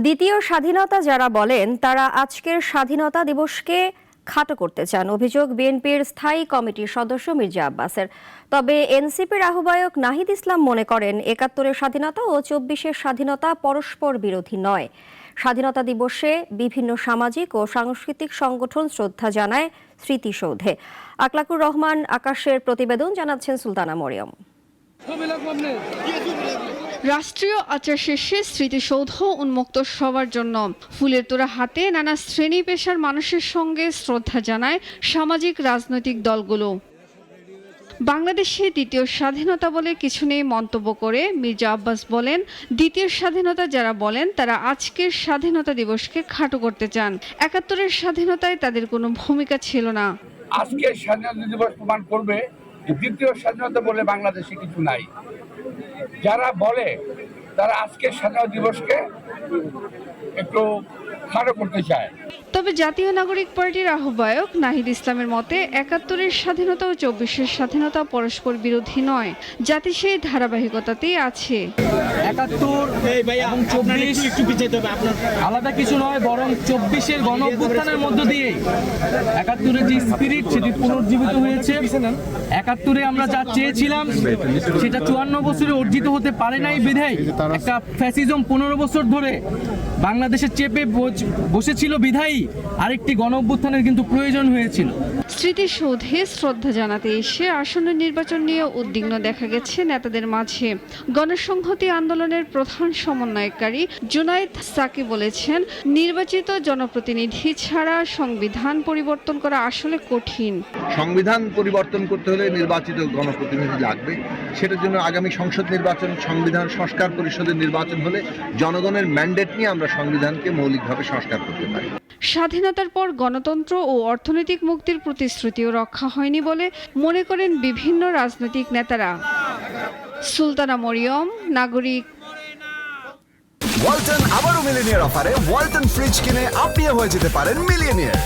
দ্বিতীয় স্বাধীনতা যারা বলেন তারা আজকের স্বাধীনতা দিবসকে খাটো করতে চান, অভিযোগ বিএনপির স্থায়ী কমিটির সদস্য মির্জা আব্বাসের। তবে এনসিপির আহ্বায়ক নাহিদ ইসলাম মনে করেন ৭১-এর স্বাধীনতা ও ২৪-এর স্বাধীনতা পরস্পর বিরোধী নয়। স্বাধীনতা দিবসে বিভিন্ন সামাজিক ও সাংস্কৃতিক সংগঠন শ্রদ্ধা জানায় স্মৃতিসৌধে। আকলাকুর রহমান আকাশের প্রতিবেদন, জানাচ্ছেন সুলতানা মরিয়ম। রাষ্ট্রীয় আচার শেষে স্মৃতিসৌধ উন্মুক্ত সবার জন্য। ফুলের তোড়া হাতে নানা শ্রেণী পেশার মানুষের সঙ্গে শ্রদ্ধা জানায় সামাজিক রাজনৈতিক দলগুলো। বাংলাদেশে দ্বিতীয় স্বাধীনতা বলে কিছু নেই মন্তব্য করে মির্জা আব্বাস বলেন, দ্বিতীয় স্বাধীনতা যারা বলেন তারা আজকের স্বাধীনতা দিবসকে খাটো করতে চান। ৭১-এর স্বাধীনতায় তাদের কোনো ভূমিকা ছিল না। আজকের স্বাধীনতা দিবস প্রমাণ করবে যে দ্বিতীয় স্বাধীনতা বলে বাংলাদেশে কিছু নাই। যারা বলে তারা আজকের স্বাধীনতা দিবসকে একটু খাটো করতে চায়। তবে জাতীয় নাগরিক পার্টির আহ্বায়ক নাহিদ ইসলামের মতে ৭১-এর স্বাধীনতা ও ২৪-এর স্বাধীনতা পরস্পর বিরোধী নয়, জাতি সেই ধারাবাহিকতাতেই আছে। ৭১ এবং ২৪ আলাদা কিছু নয়, বরং ২৪-এর গণ অভ্যুত্থানের মধ্য দিয়ে ৭১-এর যে স্পিরিট সেটি পুনর্জীবিত হয়েছে। ৭১-এ আমরা যা চেয়েছিলাম সেটা ৫৪ বছরে অর্জিত হতে পারে নাই বিধায় একটা ফ্যাসিজম ১৫ বছর ধরে বাংলাদেশে চেপে বসেছিল বিধায়ী আরেকটি গণ অভ্যুত্থানের কিন্তু প্রয়োজন হয়েছিল। স্মৃতিসৌধে শ্রদ্ধা জানাতে এসে আসন্ন নির্বাচন নিয়ে উদ্বিগ্ন দেখা গেছে নেতাদের মাঝে। গণসংহতি আন্দোলনের প্রধান সমন্বয়কারী জুনায়েদ সাকি বলেছেন, নির্বাচিত জনপ্রতিনিধি ছাড়া সংবিধান পরিবর্তন করা আসলে কঠিন। সংবিধান পরিবর্তন করতে হলে নির্বাচিত গণপ্রতিনিধি লাগবে। সেটার জন্য আগামী সংসদ নির্বাচন, সংবিধান সংস্কার পরিষদের নির্বাচন হলে জনগণের ম্যান্ডেট নিয়ে আমরা সংবিধানকে মৌলিকভাবে সংস্কার করতে পারি। স্বাধীনতার পর গণতন্ত্র ও অর্থনৈতিক মুক্তির প্রতিশ্রুতিও রক্ষা হয়নি বলে মনে করেন বিভিন্ন রাজনৈতিক নেতারা। সুলতানা মরিয়ম, নাগরিক। ওয়ালটন আবারও মিলিনিয়ার অফারে ওয়ালটন ফ্রিজ কিনে আপনিও হয়ে যেতে পারেন মিলিয়নিয়ার।